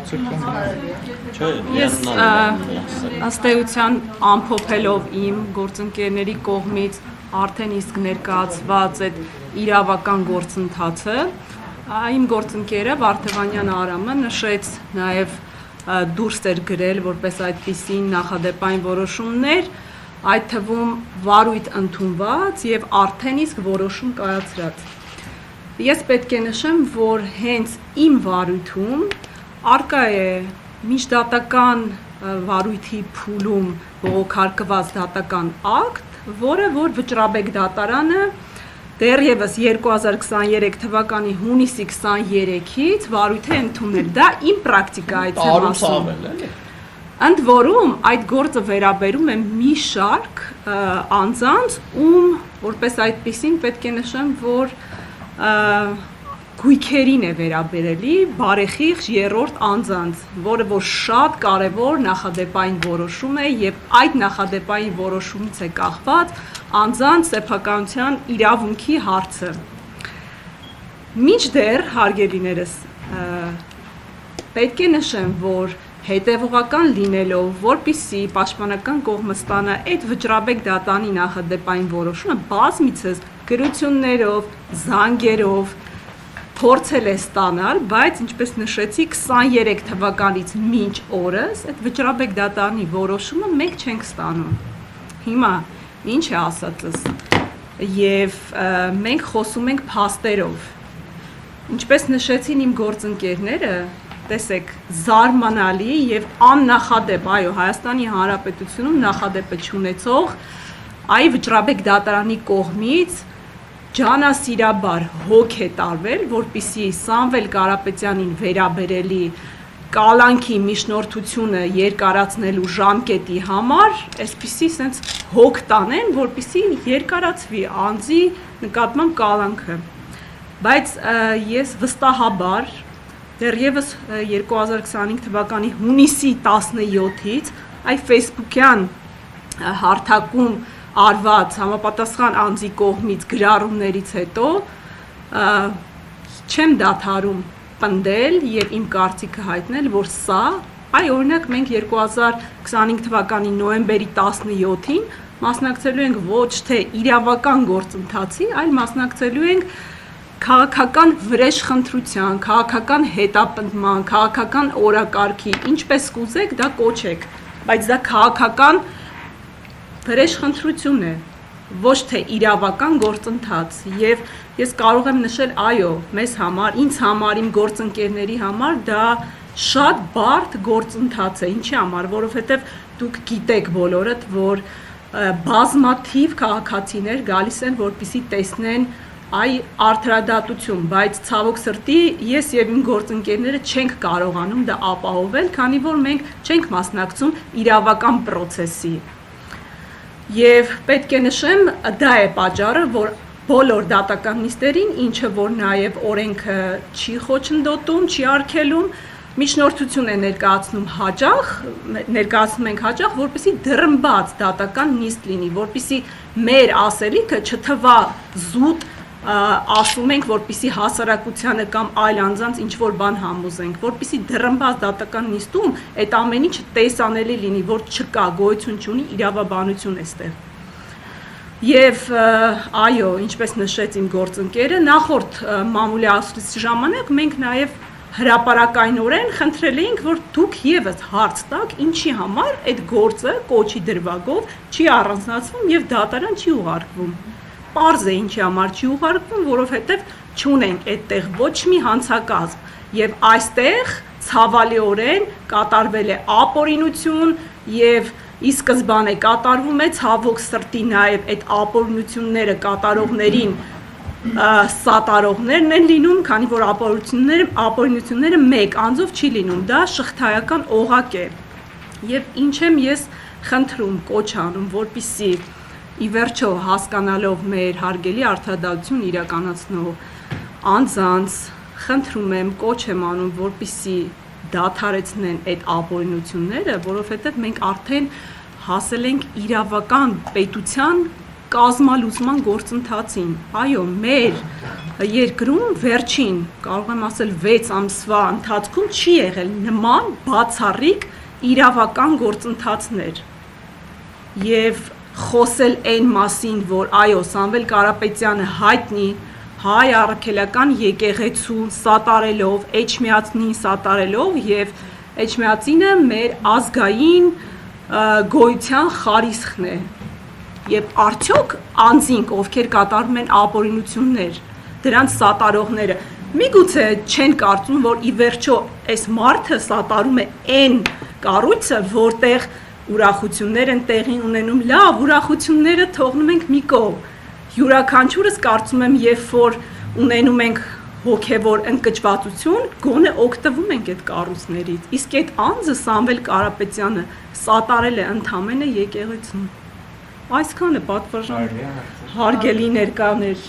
Ես ըստ էության ամփոփելով իմ գործընկերների կողմից արդեն իսկ ներկայացված այդ իրավական գործընթացը, իմ գործընկերը Վարդևանյան Արամը նշեց նաև դուրս էր գրել որպես այդպիսի նախադեպային որոշումներ, այդ թվում վարույթ ընդունված եւ արդեն իսկ որոշում կայացրած։ Ես պետք է նշեմ, որ հենց իմ վարույթում արկա է միջդատական վարույթի փուլում բողոքարկված դատական ակտ, որը որ Վճռաբեկ դատարանը դեռևս 2023 թվականի հունիսի 23-ից վարույթ է ընդունել, դա իմ պրակտիկայից եմ ասում։ Ընդ որում այդ գործը վերաբերում է մի շարք անձանց, ում որպես այդպիսին պետք է նշեմ, որ գույքերին է վերաբերելի բարեխիղճ երրորդ անձանց, որը որ շատ կարևոր նախադեպային որոշում է եւ այդ նախադեպային որոշումից է կախված անձանց սեփականության իրավունքի հարցը։ Մինչդեռ հարգելիներս պետք է նշեմ, որ հետևողական լինելով, որպիսի պաշտպանական կողմը ստանա այդ Վճռաբեկ դատանի նախադեպային որոշումը բազմիցս գրություններով, զանգերով փորձել է ստանալ, բայց ինչպես նշեցի 23 թվականից մինչ օրս այդ Վճռաբեկ դատարանի որոշումը մենք չենք ստանում։ Հիմա ինչ է ասածս, եւ մենք խոսում ենք փաստերով։ Ինչպես նշեցին իմ գործընկերները, տեսեք, զարմանալի եւ աննախադեպ, այո, Հայաստանի Հանրապետությունում նախադեպը չունեցող այ Վճռաբեկ դատարանի կողմից ջանասիրաբար հոգ է տարվել, որպիսի Սամվել Կարապետյանին վերաբերելի կալանքի միջնորդությունը երկարացնելու ժամկետի համար, այսպիսի սենց հոգ տանեն, որպիսի երկարացվի անձի նկատմամբ կալանքը։ Բայց ես վստահաբար դեռևս 2025 թվականի հունիսի 17-ից այ Facebook-յան հարթակում արված համապատասխան անձի կողմից գրառումներից հետո չեմ դադարում պնդել եւ իմ կարծիքը հայտնել, որ սա, այ օրինակ մենք 2025 թվականի նոյեմբերի 17-ին մասնակցելու ենք ոչ թե իրավական գործընթացի, այլ մասնակցելու ենք քաղաքական վրեժխնդրության, քաղաքական հետապնդման, քաղաքական օրակարգի, ինչպես կուզեք, դա կոչեք, բայց դա քաղաքական վրեժխնդրություն է, ոչ թե իրավական գործընթաց, եւ ես կարող եմ նշել, այո, մեզ համար, ինձ համար, իմ գործընկերների համար դա շատ բարդ գործընթաց է, ինչի համար, որովհետեւ դուք գիտեք բոլորդ, որ բազմաթիվ քաղաքացիներ գալիս են, որպեսզի տեսնեն այ արդարադատություն, բայց ցավոք սրտի ես եւ իմ գործընկերները չենք կարողանում դա ապահովել, քանի որ մենք չենք մասնակցում իրավական process-ի։ Եվ պետք է նշեմ, դա է պատճառը, որ բոլոր դատական նիստերին, ինչը որ նաև օրենքը չի խոչընդոտում, չի արգելում, միջնորդություն է ներկայացնում ենք հաճախ, որպեսզի դրմբաց դատական նիստ լինի, որպեսզի մեր ասելիքը չթվա զուտ ասում ենք, որպեսզի հասարակությանը կամ այլ անձանց ինչ-որ բան համոզենք, որպեսզի դրմբաց դատական նիստում այդ ամեն ինչը տեսանելի լինի, որ չկա, գոյություն չունի իրավաբանություն էստեղ։ Եվ այո, ինչպես նշեց իմ գործընկերը, նախորդ մամուլի ասուլիսի ժամանակ մենք նաև հրապարակայնորեն խնդրել էինք, որ դուք եւս հարց տաք, ինչի համար այդ գործը կոչի դրվագով չի առանձնացվում եւ դատարան չի ուղարկվում։ Պարզ է ինչի համար չի ուղարկվում, որովհետև չունենք այդտեղ ոչ մի հանցակազմ եւ այստեղ ցավալիորեն կատարվել է ապօրինություն եւ ի սկզբանե կատարվում է ցավոք սրտի նաեւ այդ ապօրինությունները կատարողներին սատարողներն են լինում, քանի որ ապօրինությունները մեկ անձով չի լինում, դա շղթայական օղակ է։ Եվ ինչ եմ ես խնդրում, կոչ անում, որպեսզի ի վերջո հասկանալով մեր հարգելի արդարադատություն իրականացնող անձանց խնդրում եմ, կոչ եմ անում, որպեսզի դադարեցնեն այդ ապօրինությունները, որովհետև մենք արդեն հասել ենք իրավական պետության կազմալուծման գործընթացին։ Այո, մեր երկրում վերջին, կարող եմ ասել 6 ամսվա ընթացքում չի եղել նման բացառիկ իրավական գործընթացներ։ Եվ խոսել այն մասին, որ այո, Սամվել Կարապետյանը հայտնի հայ առաքելական եկեղեցու սատարելով, Էջմիածնին սատարելով եւ Էջմիածինը մեր ազգային գոյության խարիսխն է։ Եվ արդյոք անձինք, ովքեր կատարում են ապօրինություններ, դրանց սատարողները, միգուցե չեն կարծում, որ ի վերջո այս մարդը սատարում է այն կառույցը, որտեղ ուրախություններ են տեղի ունենում, լավ, ուրախությունները թողնում ենք մի կողմ։ Յուրաքանչյուրս կարծում եմ, երբ որ ունենում ենք հոգևոր ընկճվածություն, գոնե օգտվում ենք այդ կառույցներից։ Իսկ այդ անձը Սամվել Կարապետյանը սատարել է ընդամենը եկեղեցուն։ Այսքանը պատվարժան հարգելի ներկաներ։